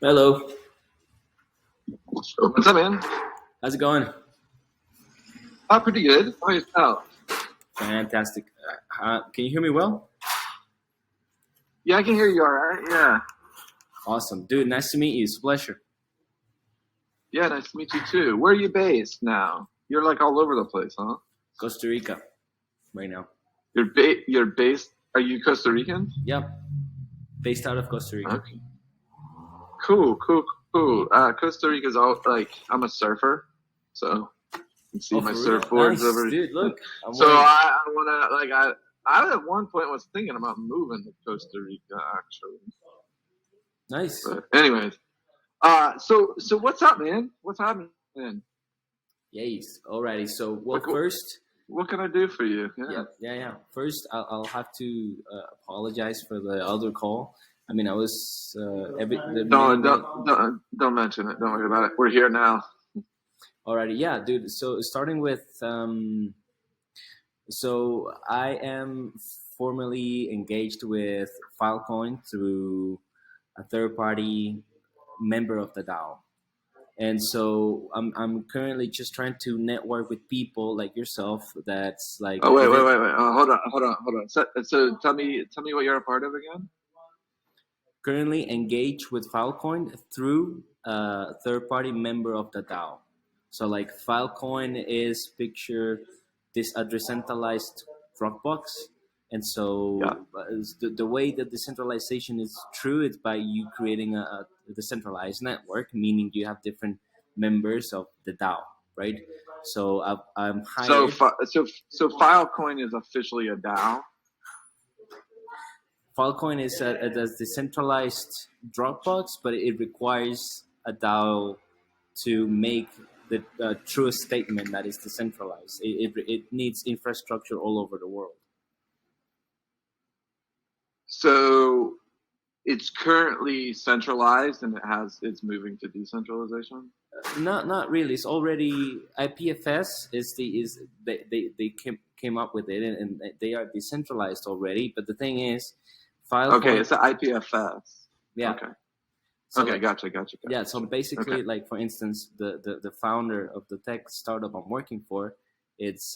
Hello. What's up, man? How's it going? Pretty good. How about yourself? Fantastic. Can you hear me well? Yeah, I can hear you all right. Yeah. Awesome. Dude, nice to meet you. It's a pleasure. Yeah, nice to meet you too. Where are you based now? You're like all over the place, huh? Costa Rica right now. You're based. Are you Costa Rican? Yep. Based out of Costa Rica. Okay. Cool. Costa Rica's all like I'm a surfer, so you can see Oh, my for real? surfboards Nice. over. Dude, look. I'm So wearing... I wanna like I at one point was thinking about moving to Costa Rica actually. Nice. But anyways, so what's up, man? What's happening? Yes. Alrighty. So, well, Like, first... what can I do for you? Yeah. First, I'll have to apologize for the other call. I mean, I was... Don't mention it. Don't worry about it. We're here now. Alrighty. Yeah, dude. So, starting with... So I am formally engaged with Filecoin through a third-party member of the DAO, and so I'm currently just trying to network with people like yourself. That's like Oh wait. Hold on. So tell me what you're a part of again. currently engaged with Filecoin through a third-party member of the DAO. So like Filecoin is picture this a decentralized Dropbox. And so Yeah. the way that decentralization is true is by you creating a decentralized network, meaning you have different members of the DAO, right? So I'm hired. So Filecoin is officially a DAO. Filecoin is a decentralized Dropbox, but it requires a DAO to make the truest statement that is decentralized. It needs infrastructure all over the world. So it's currently centralized and it's moving to decentralization. Not really. It's already IPFS they came up with it, and they are decentralized already. But the thing is, Filecoin. Okay, it's the IPFS. Yeah. Okay. So okay, like, gotcha. Yeah, so basically, Okay. like for instance, the founder of the tech startup I'm working for, it's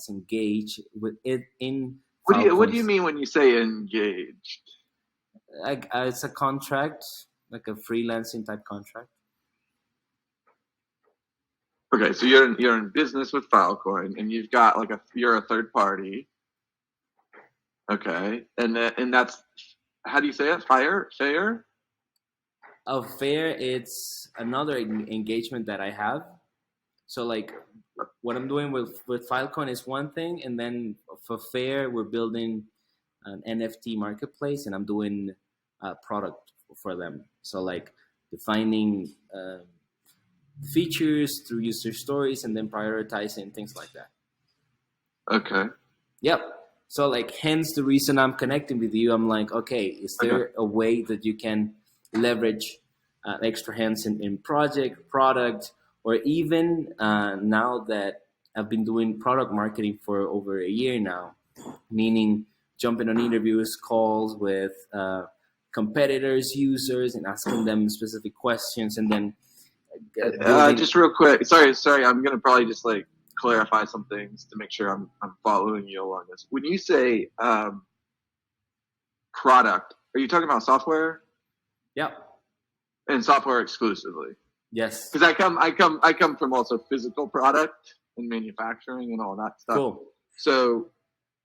engaged with it in. What do you mean when you say engaged? It's a contract, like a freelancing type contract. Okay, so you're in business with Filecoin, and you've got like you're a third party. Okay, and that's how do you say it? Fair. Fair, it's another engagement that I have. So like what I'm doing with Filecoin is one thing, and then for Fair we're building an NFT marketplace, and I'm doing a product for them. So like defining features through user stories, and then prioritizing things like that. Okay. Yep. So like hence the reason I'm connecting with you. I'm like, okay, is there a way that you can leverage extra hands in project, product, or even now that I've been doing product marketing for over a year now, meaning jumping on interviews, calls with competitors, users, and asking them specific questions, and then just real quick. Sorry. I'm gonna probably just like clarify some things to make sure I'm following you along this. When you say product, are you talking about software? Yeah. And software exclusively. Yes. Because I come from also physical product and manufacturing and all that stuff. Cool. So,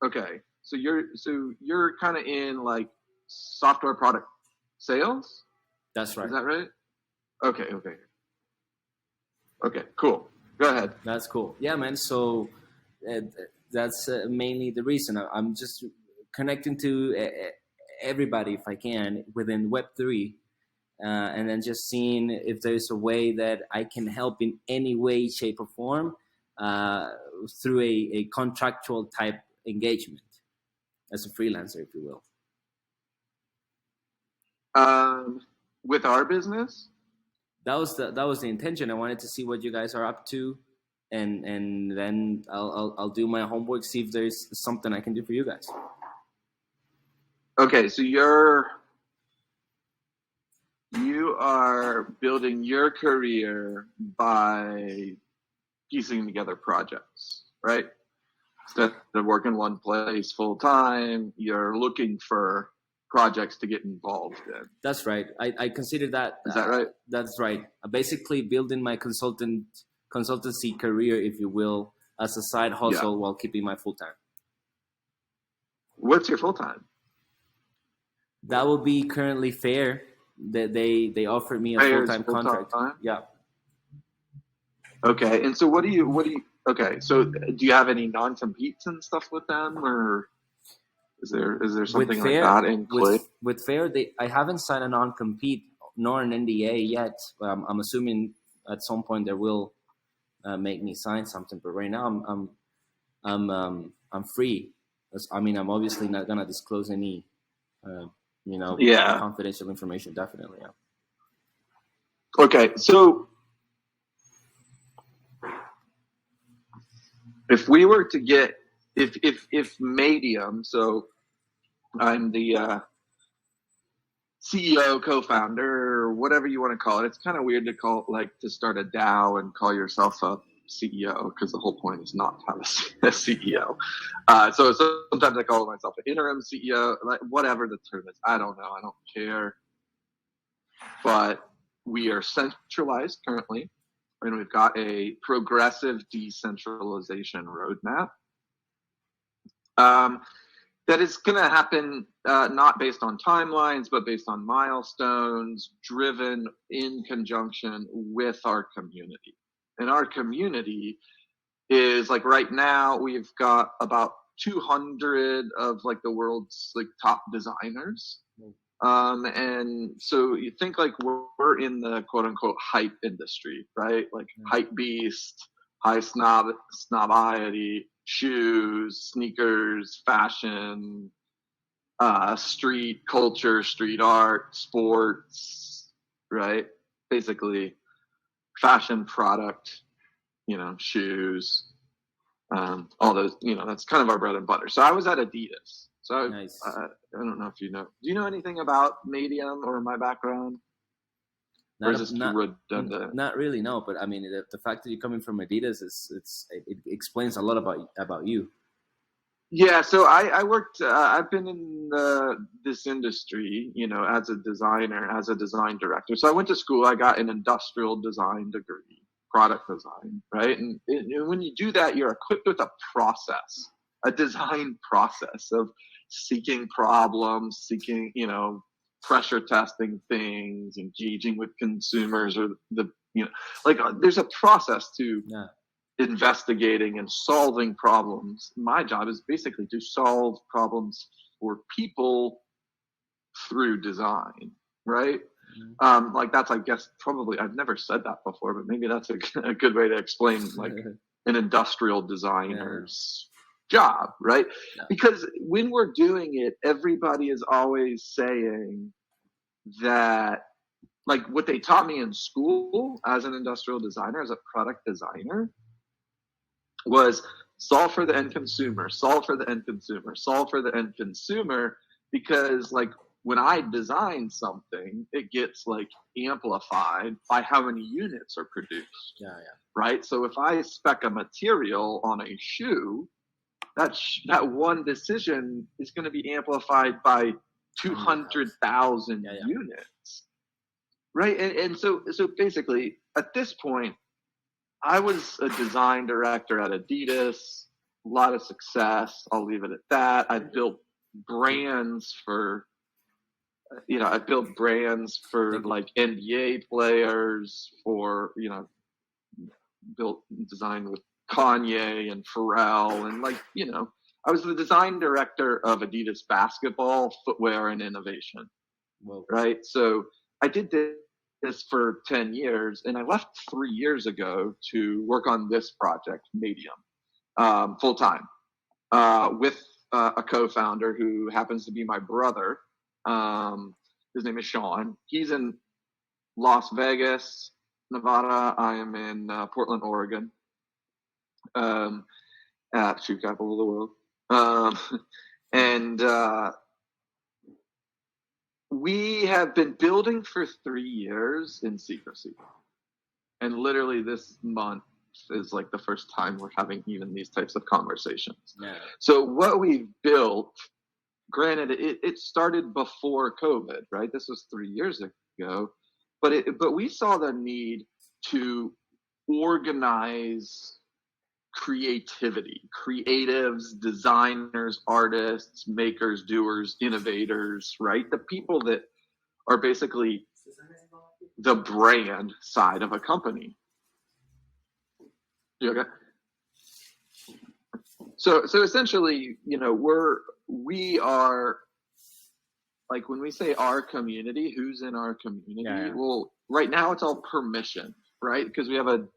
okay. So you're kind of in like software product sales? That's right. Is that right? Okay. Cool. Go ahead. That's cool. Yeah, man. So that's mainly the reason. I'm just connecting to everybody if I can within Web3, and then just seeing if there's a way that I can help in any way, shape, or form through a contractual type engagement as a freelancer, if you will. With our business? That was the intention. I wanted to see what you guys are up to, and then I'll do my homework, see if there's something I can do for you guys. Okay, so you're you are building your career by piecing together projects, right? Instead of working one place full time, you're looking for projects to get involved in. That's right. I consider that. Is that right? That's right. Basically, building my consultancy career, if you will, as a side hustle while keeping my full time. What's your full time? That would be currently Fair. That they offered me a full-time contract. Yeah. Okay, and so what do you? Okay, so do you have any non-competes and stuff with them, or is there something like that in play? With Fair, I haven't signed a non-compete nor an NDA yet. I'm assuming at some point they will make me sign something, but right now I'm free. I mean, I'm obviously not gonna disclose any confidential information. Definitely, yeah. Okay, so if we were to get if Madeium, so I'm the CEO, co-founder, or whatever you want to call it. It's kind of weird to to start a DAO and call yourself a CEO, because the whole point is not to have a CEO. So sometimes I call myself an interim CEO, like whatever the term is. I don't know. I don't care. But we are centralized currently, and we've got a progressive decentralization roadmap. That is going to happen not based on timelines, but based on milestones, driven in conjunction with our community. And our community is, like, right now we've got about 200 of like the world's like top designers. And so you think like we're in the quote unquote hype industry, right? Like hype beast, high snobiety, shoes, sneakers, fashion, street culture, street art, sports, right? Basically fashion product, shoes, all those, that's kind of our bread and butter. So I was at Adidas. So nice. I don't know if you know. Do you know anything about Madeium or my background? Not really, no. But I mean, the fact that you're coming from Adidas it explains a lot about you. Yeah, so I worked. I've been in this industry, as a designer, as a design director. So I went to school. I got an industrial design degree, product design, right? And when you do that, you're equipped with a process, a design process of seeking problems, pressure testing things, engaging with consumers, or there's a process to investigating and solving problems. My job is basically to solve problems for people through design, right? That's, I guess, probably, I've never said that before, but maybe that's a good way to explain like an industrial designer's job, right? Yeah. Because when we're doing it, everybody is always saying that, like, what they taught me in school as an industrial designer, as a product designer, was solve for the end consumer, solve for the end consumer, solve for the end consumer, because like when I design something, it gets like amplified by how many units are produced. Yeah. Right? So if I spec a material on a shoe, that one decision is going to be amplified by 200,000 units. Right? And so basically at this point, I was a design director at Adidas, a lot of success. I'll leave it at that. I built brands for like NBA players, designed with Kanye and Pharrell, and I was the design director of Adidas basketball, footwear, and innovation. Whoa. Right? So I did this for 10 years, and I left 3 years ago to work on this project, Madeium, full time, with a co-founder who happens to be my brother. His name is Sean. He's in Las Vegas, Nevada. I am in Portland, Oregon, shoe capital of the world. We have been building for 3 years in secrecy. And literally this month is like the first time we're having even these types of conversations. Yeah. So what we've built, granted, it started before COVID, right? This was 3 years ago, but we saw the need to organize creativity, creatives, designers, artists, makers, doers, innovators, right? The people that are basically the brand side of a company. You okay? So essentially, we are, like, when we say our community, who's in our community? Yeah. Well, right now it's all permission, right? Because we have a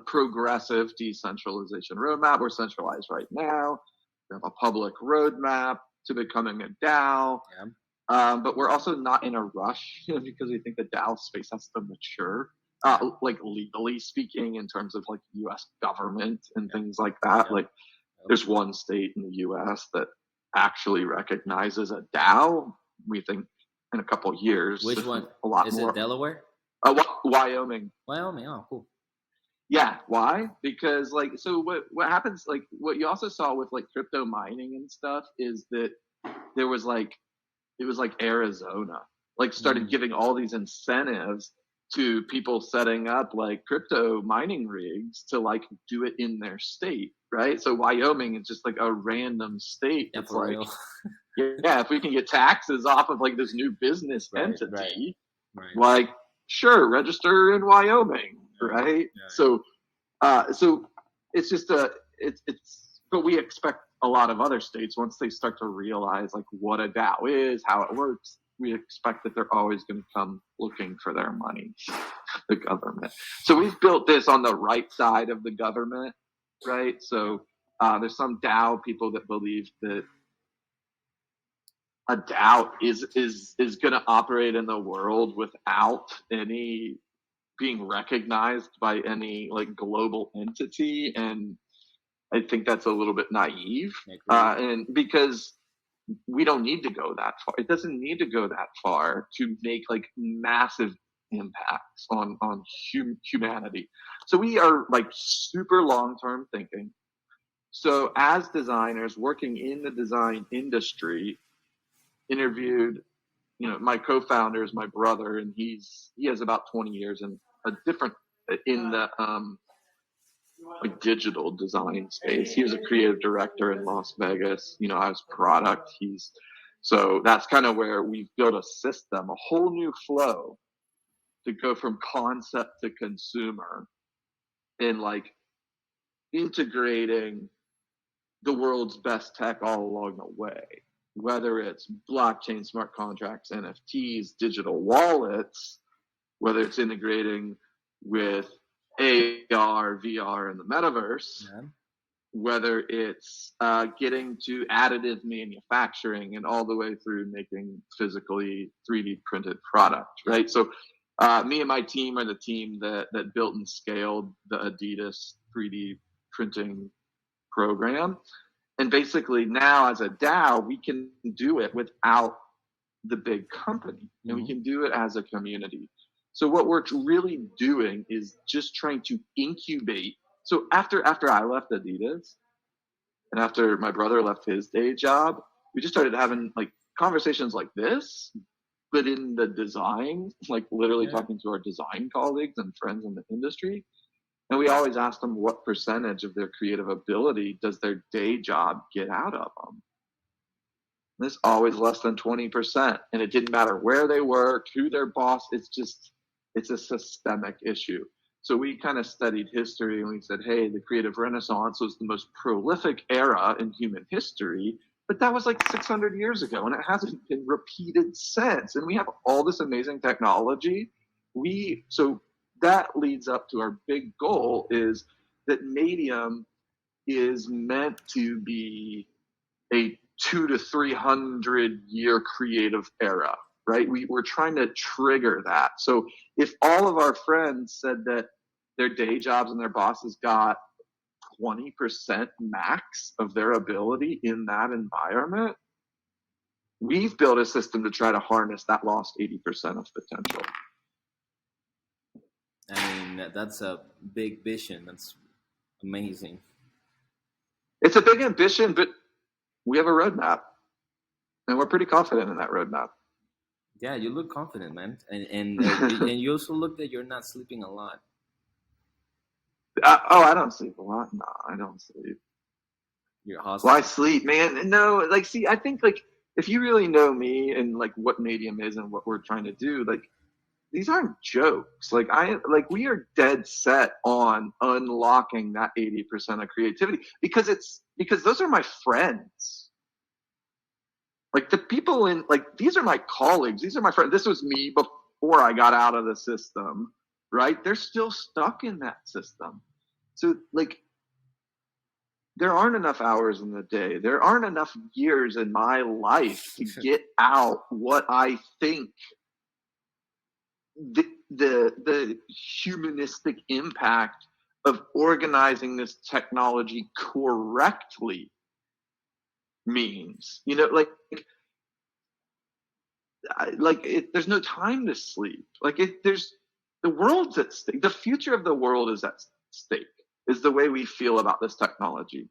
progressive decentralization roadmap. We're centralized right now. We have a public roadmap to becoming a DAO. Yeah. But we're also not in a rush because we think the DAO space has to mature, like legally speaking, in terms of like U.S. government and things like that. Like, there's one state in the U.S. that actually recognizes a DAO. We think in a couple of years. Which one? A lot Is more. it Delaware? Wyoming. Wyoming. Oh, cool. Yeah. Why? Because like, so what happens, like what you also saw with like crypto mining and stuff is that there was like, it was like Arizona, like started giving all these incentives to people setting up like crypto mining rigs to like do it in their state, right? So Wyoming is just like a random state. Yeah, it's for like, real. yeah, if we can get taxes off of like this new business entity, right. like sure, register in Wyoming, right? Yeah. So it's just it's but we expect a lot of other states, once they start to realize like what a DAO is, how it works, we expect that they're always going to come looking for their money, the government. So we've built this on the right side of the government, right? So there's some DAO people that believe that a DAO is going to operate in the world without any being recognized by any like global entity, and I think that's a little bit naive, and because we don't need to go that far. It doesn't need to go that far to make like massive impacts on humanity. So we are like super long-term thinking. So as designers working in the design industry, interviewed, my co-founder is my brother, and he has about 20 years in a different, in the like digital design space. He was a creative director in Las Vegas. I was product. So that's kind of where we've built a system, a whole new flow to go from concept to consumer, and like integrating the world's best tech all along the way, whether it's blockchain, smart contracts, NFTs, digital wallets, whether it's integrating with AR, VR, and the metaverse, whether it's getting to additive manufacturing and all the way through making physically 3D printed product, right? So me and my team are the team that built and scaled the Adidas 3D printing program. And basically now as a DAO, we can do it without the big company, and we can do it as a community. So what we're really doing is just trying to incubate. So after I left Adidas and after my brother left his day job, we just started having like conversations like this, but in the design, like literally talking to our design colleagues and friends in the industry. And we always asked them what percentage of their creative ability does their day job get out of them. There's always less than 20%. And it didn't matter where they worked, who their boss, it's a systemic issue. So we kind of studied history, and we said, hey, the creative renaissance was the most prolific era in human history, but that was like 600 years ago, and it hasn't been repeated since. And we have all this amazing technology. So that leads up to our big goal, is that Madeium is meant to be a 200 to 300 year creative era, right? We're trying to trigger that. So if all of our friends said that their day jobs and their bosses got 20% max of their ability in that environment, we've built a system to try to harness that lost 80% of potential. I mean, that's a big vision. That's amazing. It's a big ambition, but we have a roadmap, and we're pretty confident in that roadmap. Yeah, you look confident, man, and you also look that you're not sleeping a lot. I don't sleep a lot. No, I don't sleep. You're hostile. Why sleep, man? No, like, see, I think, like, if you really know me and, like, what Madeium is and what we're trying to do, like, these aren't jokes. Like, we are dead set on unlocking that 80% of creativity because those are my friends. Like, the people these are my colleagues. These are my friends. This was me before I got out of the system, right? They're still stuck in that system. So, like, there aren't enough hours in the day. There aren't enough years in my life to get out what I think the humanistic impact of organizing this technology correctly means. There's no time to sleep. The world's at stake. The future of the world is at stake. Is the way we feel about this technology.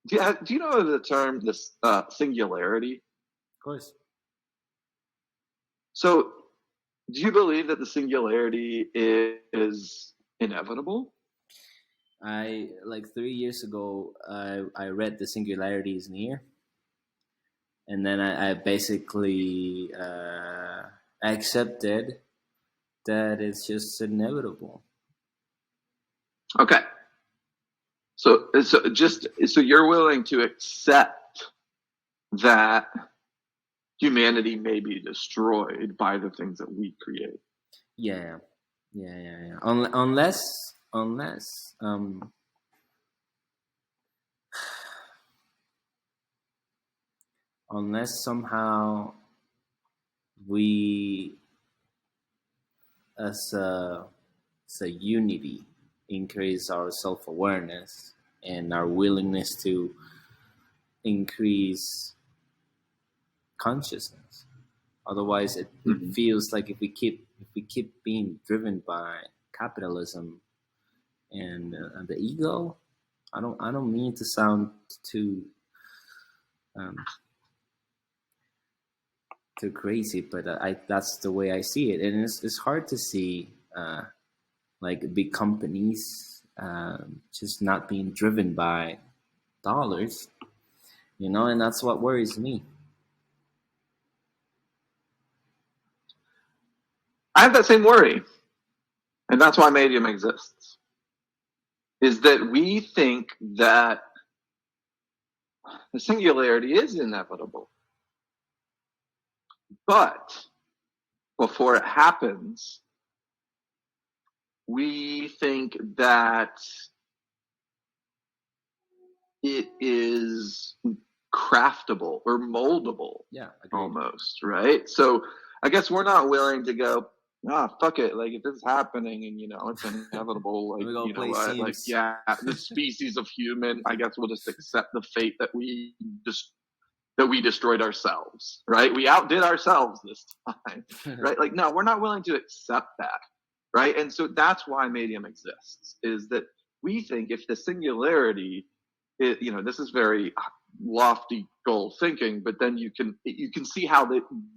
Do you know the term singularity? Of course. So, do you believe that the singularity is inevitable? Like 3 years ago, I read The Singularity is Near, and then I basically accepted that it's just inevitable. Okay. So you're willing to accept that humanity may be destroyed by the things that we create. Yeah. Unless somehow we, as a unity, increase our self-awareness and our willingness to increase consciousness. Otherwise, it feels like if we keep being driven by capitalism and the ego. I don't mean to sound too crazy, but that's the way I see it, and it's hard to see like big companies just not being driven by dollars, and that's what worries me. I have that same worry, and that's why Madeium exists, is that we think that the singularity is inevitable. But before it happens, we think that it is craftable or moldable, almost, right? So I guess we're not willing to go, fuck it. Like, if it's happening and, it's inevitable, the species of human, I guess we'll just accept the fate that we destroyed ourselves, right? We outdid ourselves this time, right? Like, no, we're not willing to accept that, right? And so that's why Madeium exists, is that we think if the singularity, this is very lofty goal thinking, but then you can see how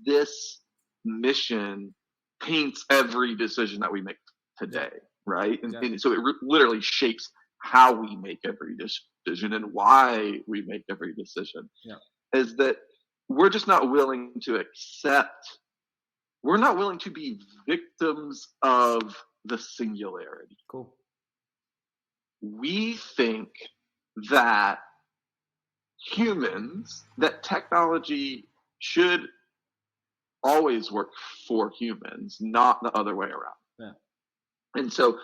this mission paints every decision that we make today, right? And so it literally shapes how we make every decision and why we make every decision. Yeah. Is that we're just not willing to accept, we're not willing to be victims of the singularity. Cool. We think that that technology should always work for humans, not the other way around. Yeah. And so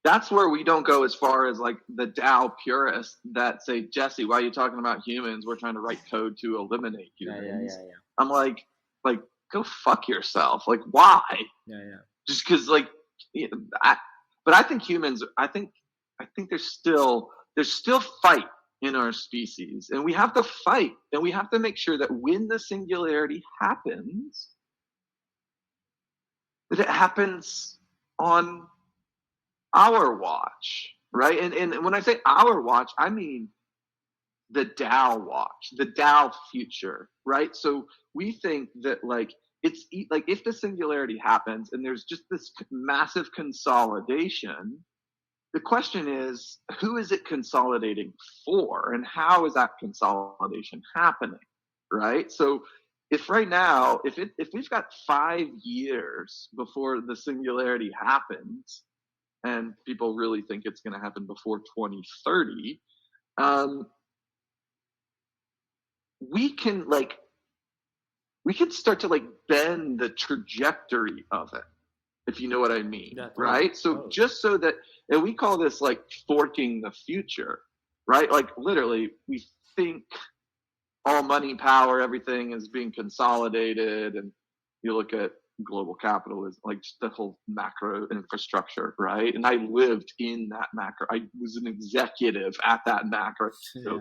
that's where we don't go as far as like the Tao purists that say, Jesse, why are you talking about humans? We're trying to write code to eliminate humans. Yeah. I'm like, go fuck yourself. Like, why? Yeah. Just because, but I think humans, I think there's still fight in our species. And we have to fight, and we have to make sure that when the singularity happens, that it happens on our watch, right? And when I say our watch, I mean the Dow watch, the Dow future, right? So we think that like it's like if the singularity happens and there's just this massive consolidation, the question is, who is it consolidating for, and how is that consolidation happening, right? So if right now, if we've got 5 years before the singularity happens, and people really think it's going to happen before 2030, we can start to like bend the trajectory of it, if you know what I mean, right? So just so that, and we call this like forking the future, right? Like literally, we think all money, power, everything is being consolidated, and you look at global capitalism, like just the whole macro infrastructure, right? And I lived in that macro. I was an executive at that macro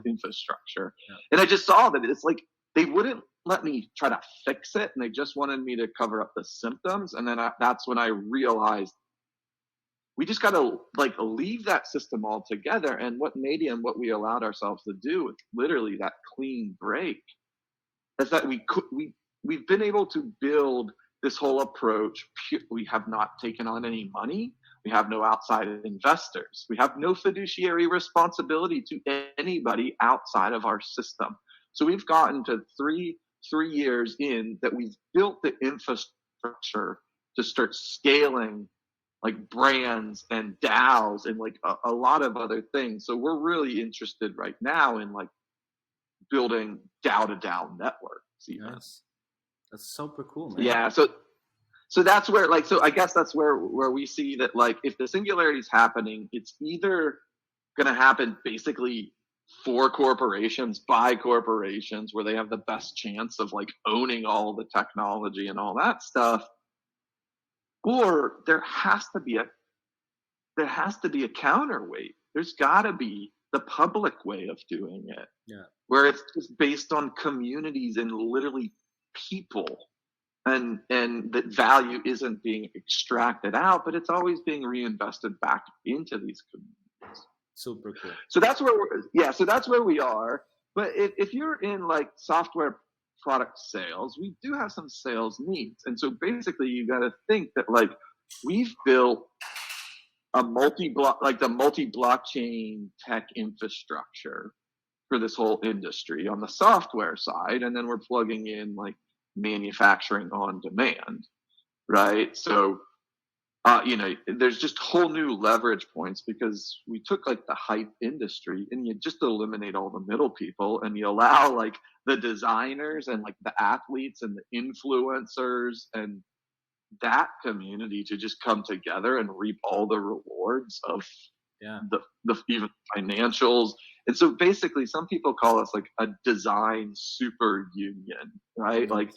infrastructure, and I just saw that it's like they wouldn't let me try to fix it, and they just wanted me to cover up the symptoms. And then that's when I realized we just got to like leave that system altogether. And what Madeium, what we allowed ourselves to do with literally that clean break, is that we've been able to build this whole approach. We have not taken on any money. We have no outside investors. We have no fiduciary responsibility to anybody outside of our system. So we've gotten to three years in that we've built the infrastructure to start scaling like brands and DAOs and like a lot of other things. So we're really interested right now in like building DAO to DAO networks. Nice. That's super cool, man. Yeah. So that's where like, so I guess that's where we see that like if the singularity is happening, it's either going to happen basically for corporations, by corporations, where they have the best chance of like owning all the technology and all that stuff, or there has to be a counterweight. There's got to be the public way of doing it, where it's just based on communities and literally people, and that value isn't being extracted out, but it's always being reinvested back into these communities. Super cool. So that's where we are. But if you're in like software product sales, we do have some sales needs. And so basically you got to think that like we've built the multi-blockchain tech infrastructure for this whole industry on the software side. And then we're plugging in like manufacturing on demand, right? So there's just whole new leverage points, because we took like the hype industry and you just eliminate all the middle people, and you allow like the designers and like the athletes and the influencers and that community to just come together and reap all the rewards of the even financials. And so basically some people call us like a design super union, right? Mm-hmm. Like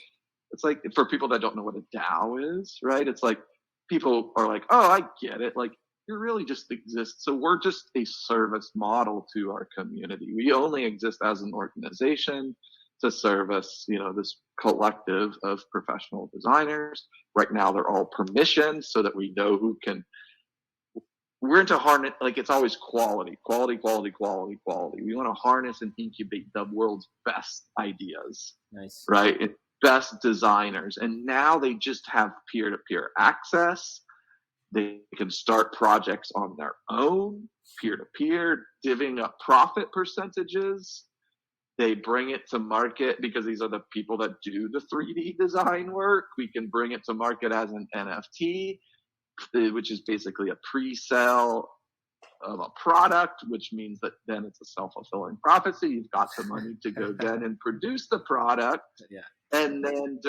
it's like, for people that don't know what a DAO is, right? It's like people are like, oh, I get it. Like you really just exist. So we're just a service model to our community. We only exist as an organization to service, this collective of professional designers. Right now, they're all permissioned so that we know who can. We're into harness, like it's always quality. We want to harness and incubate the world's best ideas. Nice. Right? Best designers. And now they just have peer-to-peer access. They can start projects on their own, peer-to-peer, divvying up profit percentages. They bring it to market because these are the people that do the 3D design work. We can bring it to market as an NFT, which is basically a pre-sale of a product, which means that then it's a self-fulfilling prophecy. You've got the money to go then and produce the product, and then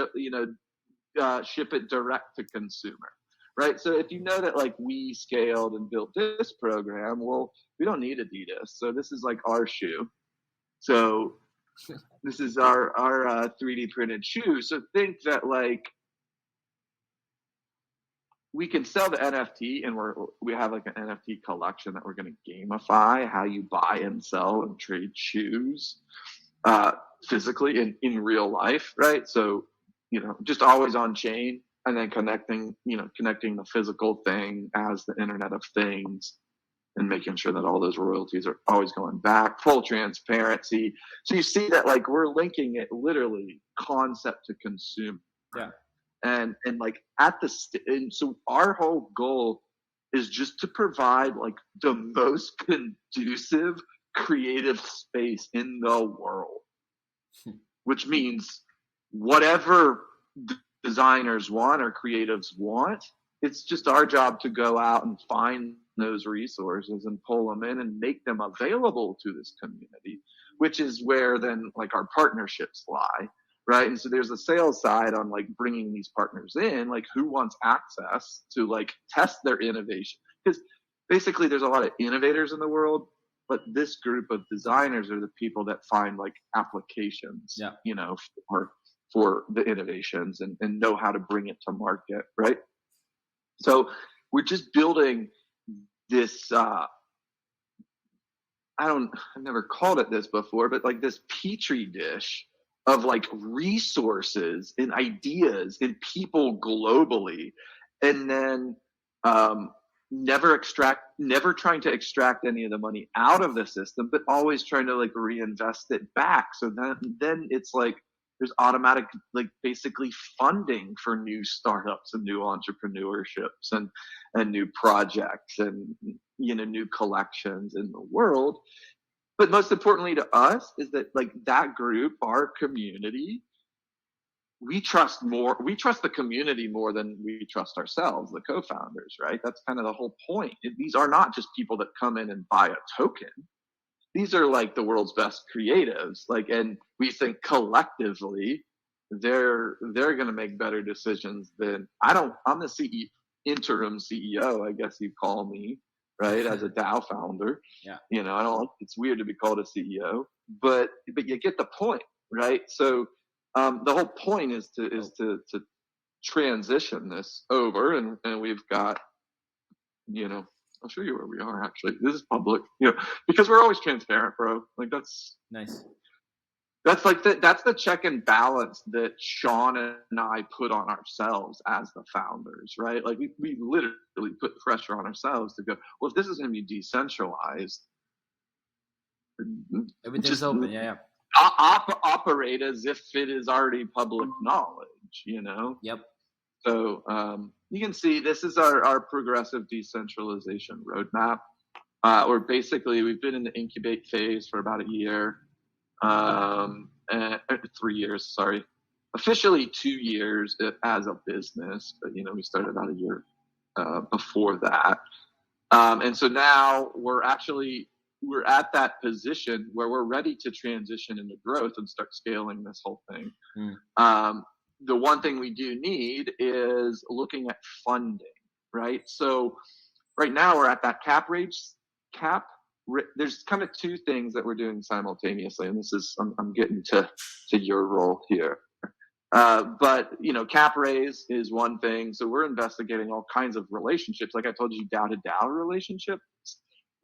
ship it direct to consumer, right? So if you know that like we scaled and built this program, well, we don't need Adidas, so this is like our shoe. So this is our 3D printed shoe. So think that like we can sell the NFT, and we have like an NFT collection that we're going to gamify how you buy and sell and trade shoes physically in real life, right? So, just always on chain, and then connecting the physical thing as the Internet of Things, and making sure that all those royalties are always going back, full transparency. So you see that like we're linking it literally concept to consumer. Yeah. And like and so our whole goal is just to provide like the most conducive creative space in the world, which means whatever designers want or creatives want, it's just our job to go out and find those resources and pull them in and make them available to this community, which is where then like our partnerships lie, right? And so there's a sales side on like bringing these partners in, like who wants access to like test their innovation, because basically there's a lot of innovators in the world, but this group of designers are the people that find like applications, for the innovations and know how to bring it to market, right? So we're just building this I've never called it this before, but like this petri dish of like resources and ideas and people globally, and then never trying to extract any of the money out of the system, but always trying to like reinvest it back. So then it's like there's automatic, like basically funding for new startups and new entrepreneurships and new projects and, new collections in the world. But most importantly to us is that like that group, our community, we trust the community more than we trust ourselves, the co-founders, right? That's kind of the whole point. These are not just people that come in and buy a token. These are like the world's best creatives, like, and we think collectively they're going to make better decisions than I'm the interim CEO, I guess you'd call me, right? As a DAO founder. Yeah. I don't, it's weird to be called a CEO, but you get the point, right? So the whole point is to transition this over, and we've got, I'll show you where we are. Actually, this is public, because we're always transparent, bro. Like that's nice. That's like that's the check and balance that Sean and I put on ourselves as the founders, right? Like we literally put pressure on ourselves to go, well, if this is going to be decentralized, everything's open. Yeah. Operate as if it is already public knowledge, Yep. So you can see this is our progressive decentralization roadmap. We've been in the incubate phase for about a year, 3 years, sorry. Officially 2 years as a business, but we started about a year before that. And so now we're at that position where we're ready to transition into growth and start scaling this whole thing. The one thing we do need is looking at funding, right? So right now we're at that cap. There's kind of two things that we're doing simultaneously, and this is I'm getting to your role here. But cap raise is one thing. So we're investigating all kinds of relationships. Like I told you, DAO to DAO relationships.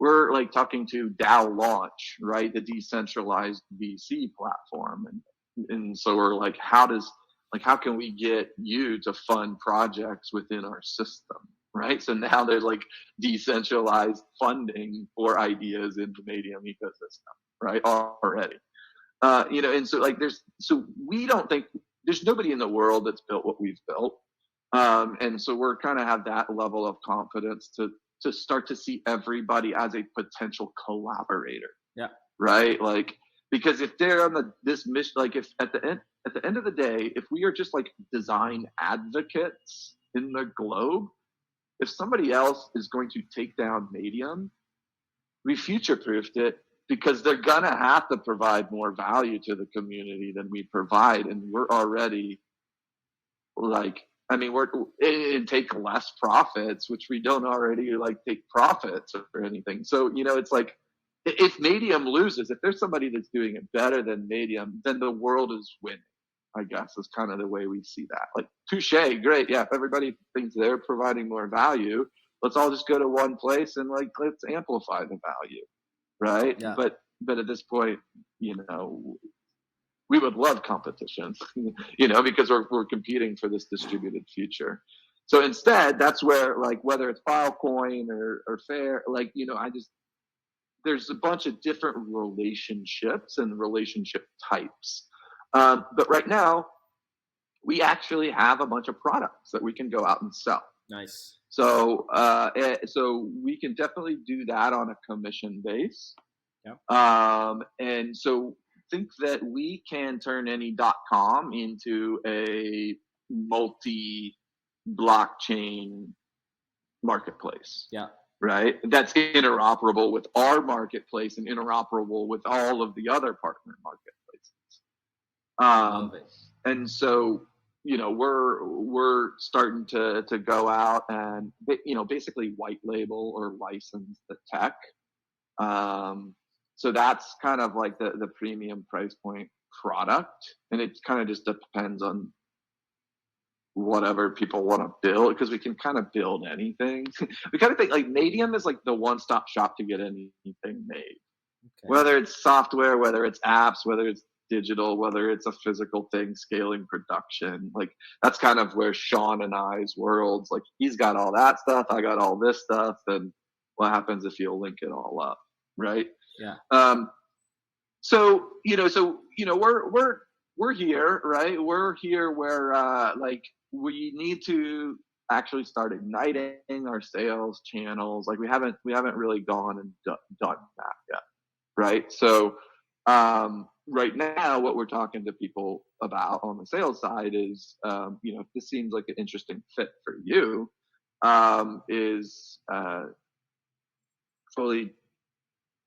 We're like talking to DAO Launch, right? The decentralized VC platform, and so we're like, how can we get you to fund projects within our system, right? So now there's like decentralized funding for ideas in the Madeium ecosystem, right? Already, and so like we don't think there's nobody in the world that's built what we've built, and so we're kind of have that level of confidence to start to see everybody as a potential collaborator. Yeah. Right. Like, because if they're on this mission, like if at the end of the day, if we are just like design advocates in the globe, if somebody else is going to take down Madeium, we future-proofed it, because they're gonna have to provide more value to the community than we provide, and we're already like, and take less profits, which we don't already like take profits or anything. So it's like, if Madeium loses, if there's somebody that's doing it better than Madeium, then the world is winning. I guess is kind of the way we see that. Like, touche, great. Yeah. If everybody thinks they're providing more value, let's all just go to one place and like, let's amplify the value. Right. Yeah. But at this point, you know, we would love competition, you know, because we're competing for this distributed future. So instead, that's where, like, whether it's Filecoin or Fair, like, you know, there's a bunch of different relationships and relationship types. But right now, we actually have a bunch of products that we can go out and sell. Nice. So we can definitely do that on a commission base. Yep. And so think that we can turn any .com into a multi-blockchain marketplace. Yeah. Right? That's interoperable with our marketplace and interoperable with all of the other partner marketplaces. Love it. And so, you know, we're starting to go out and, you know, basically white label or license the tech. So that's kind of like the premium price point product. And it kind of just depends on whatever people want to build, because we can kind of build anything. We kind of think like Madeium is like the one-stop shop to get anything made. Okay. Whether it's software, whether it's apps, whether it's digital, whether it's a physical thing, scaling production. Like, that's kind of where Sean and I's worlds, like, he's got all that stuff, I got all this stuff, and what happens if you link it all up, right? Yeah. So we're here, right? We're here where like we need to actually start igniting our sales channels. Like, we haven't really gone and done that yet, right? So right now, what we're talking to people about on the sales side is, you know, if this seems like an interesting fit for you, is fully,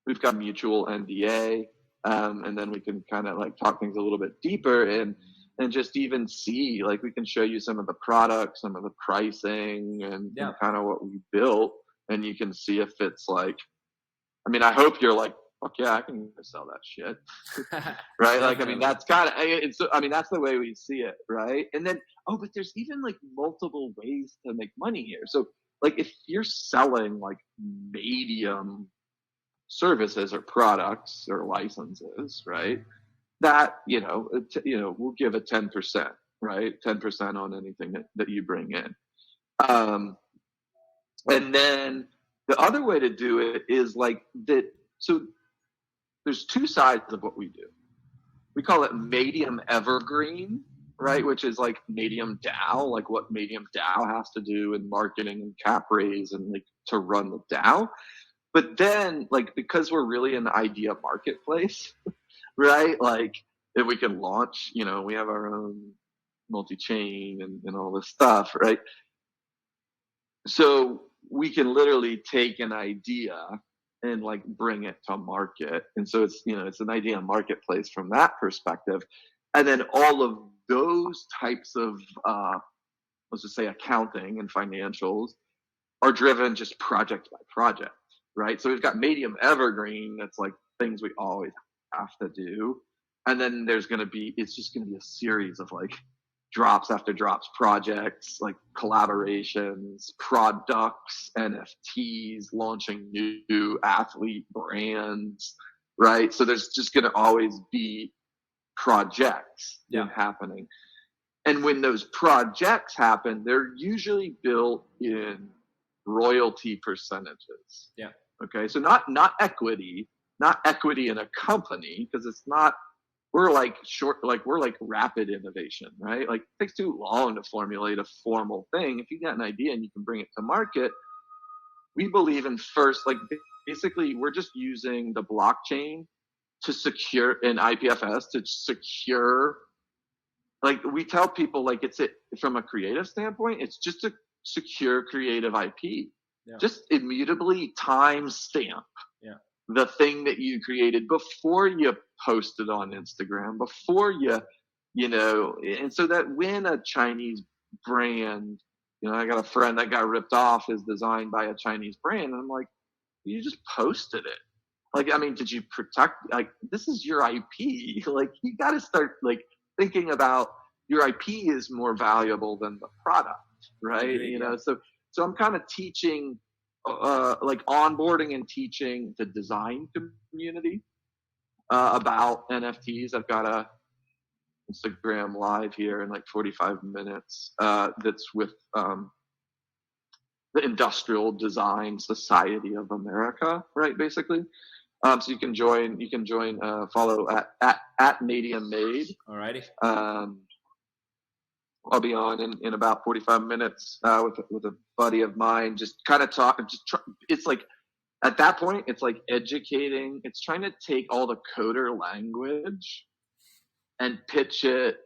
we've got mutual NDA, and then we can kind of like talk things a little bit deeper and just even see, like, we can show you some of the products, some of the pricing, and kind of what we built, and you can see if it's like, I mean, I hope you're like, fuck yeah, I can sell that shit. Right? Like, I mean, that's kind of, I mean, that's the way we see it, right? And then, but there's even like multiple ways to make money here. So, like, if you're selling like Madeium services or products or licenses, right? That, we'll give a 10%, right? 10% on anything that you bring in. And then the other way to do it is like that. So there's two sides of what we do. We call it Madeium Evergreen, right? Which is like Madeium DAO, like what Madeium DAO has to do in marketing and cap raise and like to run the DAO. But then, like, because we're really an idea marketplace, right? Like, if we can launch, you know, we have our own multi-chain and all this stuff, right? So we can literally take an idea and like bring it to market. And so it's, you know, it's an idea marketplace from that perspective. And then all of those types of, let's just say accounting and financials are driven just project by project, right? So we've got Madeium Evergreen. That's like things we always have to do. And then it's just going to be a series of like drops after drops projects, like collaborations, products, NFTs, launching new athlete brands, right? So there's just going to always be projects happening. And when those projects happen, they're usually built in royalty percentages. Yeah. Okay. So not equity in a company, because it's not, we're like rapid innovation, right? Like, it takes too long to formulate a formal thing. If you got an idea and you can bring it to market, we believe in first, like, basically we're just using the blockchain to secure an IPFS to secure, like, we tell people, like, from a creative standpoint, it's just a secure creative IP. Yeah. Just immutably timestamp the thing that you created before you post it on Instagram, before you know, and so that when a Chinese brand, you know, I got a friend that got ripped off his design by a Chinese brand, and I'm like, you just posted it. Like, I mean, did you protect, like, this is your IP. Like, you got to start, like, thinking about your IP is more valuable than the product, right? Agreed, yeah. So I'm kind of teaching, like onboarding and teaching the design community about NFTs. I've got a Instagram live here in like 45 minutes that's with the Industrial Design Society of America, right? Basically, so you can join. Follow at Madeium Made. Alrighty. I'll be on in about 45 minutes with a buddy of mine. Just kind of talk. It's like at that point, it's like educating. It's trying to take all the coder language and pitch it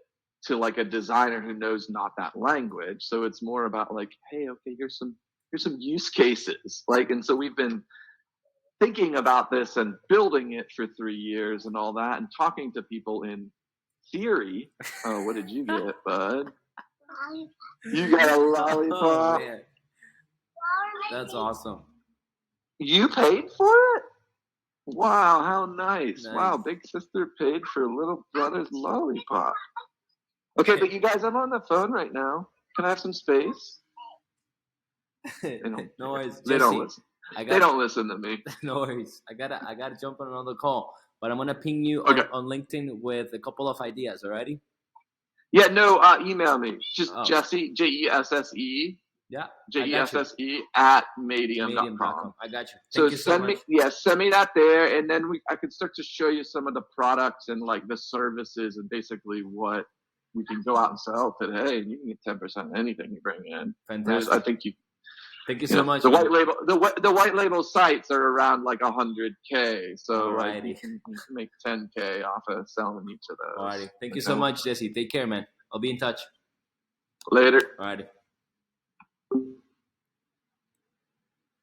to like a designer who knows not that language. So it's more about like, hey, okay, here's some use cases. Like, and so we've been thinking about this and building it for 3 years and all that, and talking to people in theory. Oh, what did you get, bud? You got a lollipop. Oh, man. That's awesome. You paid for it? Wow, how nice. Wow, big sister paid for little brother's lollipop. Okay, but you guys, I'm on the phone right now. Can I have some space? No worries. They don't listen. They don't listen to me. No worries. I gotta jump on another call, but I'm gonna ping you on LinkedIn with a couple of ideas. Alrighty? Yeah. No. Email me. Just Jesse, Jesse. Yeah. Jesse at Madeium.com. I got you. So send me that there, and then I can start to show you some of the products and like the services and basically what we can go out and sell today. And you can get 10% of anything you bring in. Fantastic. I think Thank you so much. The white label sites are around like 100K, so like you can make 10K off of selling each of those. Alrighty. Thank you so much, Jesse. Take care, man. I'll be in touch. Later. Alrighty.